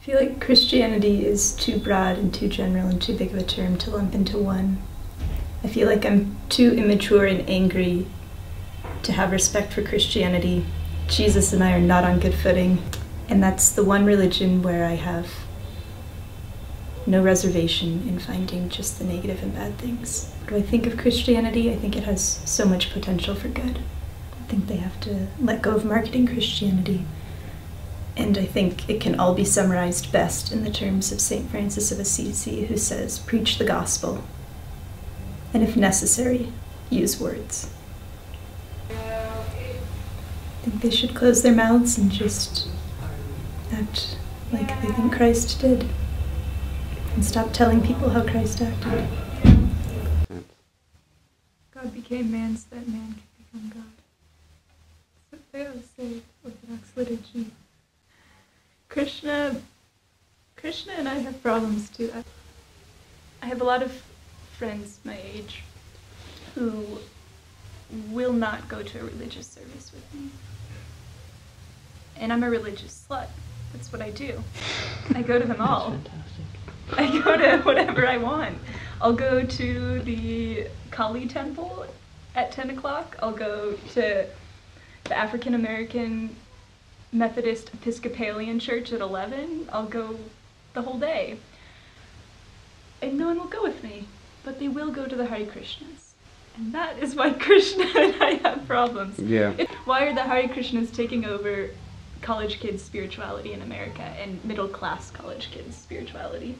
I feel like Christianity is too broad and too general and too big of a term to lump into one. I feel like I'm too immature and angry to have respect for Christianity. Jesus and I are not on good footing, and that's the one religion where I have no reservation in finding just the negative and bad things. What do I think of Christianity? I think it has so much potential for good. I think they have to let go of marketing Christianity. And I think it can all be summarized best in the terms of St. Francis of Assisi, who says, preach the gospel, and if necessary, use words. I think they should close their mouths and just act like they think Christ did, and stop telling people how Christ acted. God became man so that man could become God. So they always say Orthodox liturgy. Krishna and I have problems too. I have a lot of friends my age who will not go to a religious service with me. And I'm a religious slut. That's what I do. I go to them all. I go to whatever I want. I'll go to the Kali temple at 10 o'clock. I'll go to the African American Methodist Episcopalian Church at 11. I'll go the whole day. And no one will go with me, but they will go to the Hare Krishnas. And that is why Krishna and I have problems. Yeah. Why are the Hare Krishnas taking over college kids' spirituality in America and middle-class college kids' spirituality?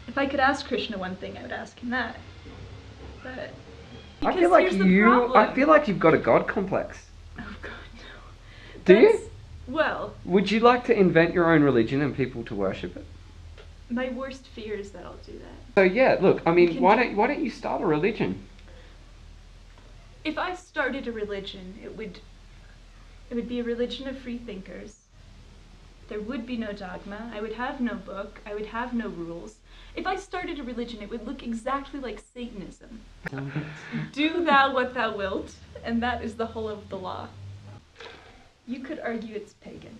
If I could ask Krishna one thing, I would ask him that. But I feel like you've got a God complex. Oh God, no. Do you? Well, would you like to invent your own religion and people to worship it? My worst fear is that I'll do that. So yeah, look, I mean, why don't you start a religion? If I started a religion, it would be a religion of free thinkers. There would be no dogma. I would have no book. I would have no rules. If I started a religion, it would look exactly like Satanism. Do thou what thou wilt, and that is the whole of the law. You could argue it's pagan.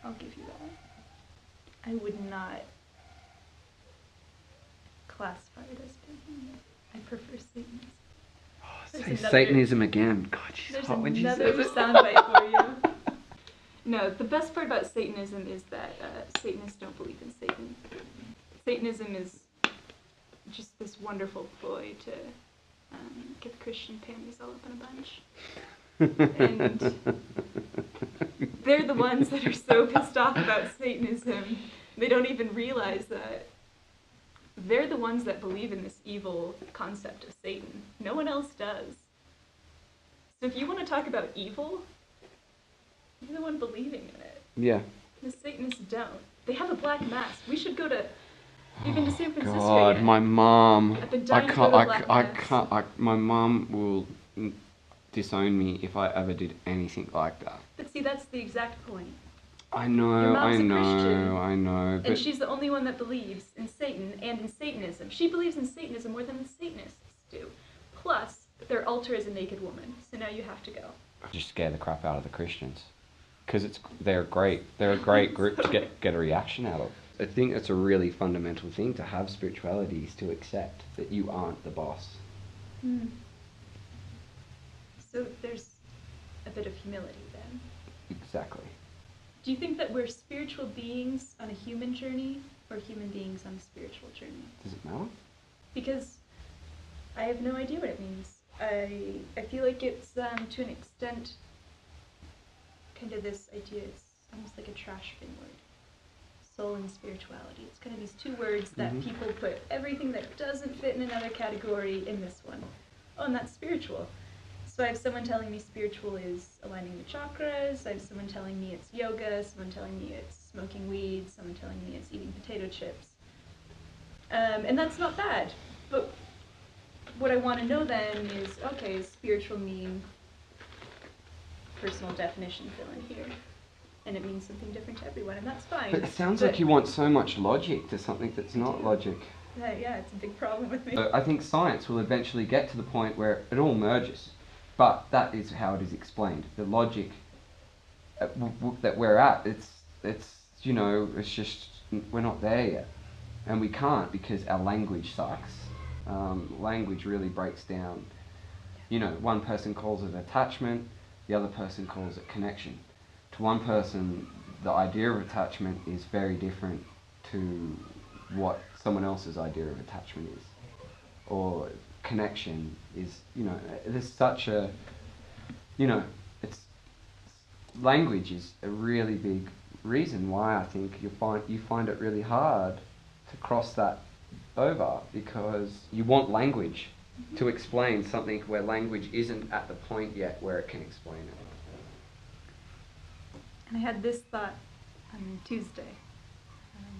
I'll give you that. I would not classify it as pagan. I prefer Satanism. Say Satanism again. God, she's hot when she says it. There's another soundbite for you. No, the best part about Satanism is that Satanists don't believe in Satan. Satanism is just this wonderful ploy to get Christian panties all up in a bunch. And they're the ones that are so pissed off about Satanism, they don't even realize that they're the ones that believe in this evil concept of Satan. No one else does. So if you want to talk about evil, you're the one believing in it. Yeah. The Satanists don't. They have a black mass. We should go to, even to San Francisco. God, yet. my mom. I've been dying to go to a black mass. My mom will disown me if I ever did anything like that. But see, that's the exact point. I know, Your mom's I a Christian, know, I know. But and she's the only one that believes in Satan and in Satanism. She believes in Satanism more than the Satanists do. Plus, their altar is a naked woman, so now you have to go. Just scare the crap out of the Christians, because they're great. They're a great group to get a reaction out of. I think it's a really fundamental thing to have spirituality, is to accept that you aren't the boss. Hmm. So there's a bit of humility then. Exactly. Do you think that we're spiritual beings on a human journey, or human beings on a spiritual journey? Does it matter? Because I have no idea what it means. I feel like it's, to an extent, kind of this idea, it's almost like a trash bin word. Soul and spirituality. It's kind of these two words that people put everything that doesn't fit in another category in this one. Oh, and that's spiritual. So I have someone telling me spiritual is aligning the chakras, I have someone telling me it's yoga, someone telling me it's smoking weed, someone telling me it's eating potato chips. And that's not bad, but what I want to know then is, okay, does spiritual mean personal definition fill in here? And it means something different to everyone, and that's fine. But it sounds like you want so much logic to something that's not logic. Yeah, it's a big problem with me. I think science will eventually get to the point where it all merges. But that is how it is explained. The logic that we're at, it's you know, it's just, we're not there yet. And we can't, because our language sucks. Language really breaks down, you know, one person calls it attachment, the other person calls it connection. To one person, the idea of attachment is very different to what someone else's idea of attachment is. Or connection is, you know, there's such a, you know, it's, language is a really big reason why I think you find it really hard to cross that over, because you want language to explain something where language isn't at the point yet where it can explain it. And I had this thought on Tuesday,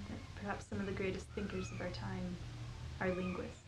that perhaps some of the greatest thinkers of our time are linguists.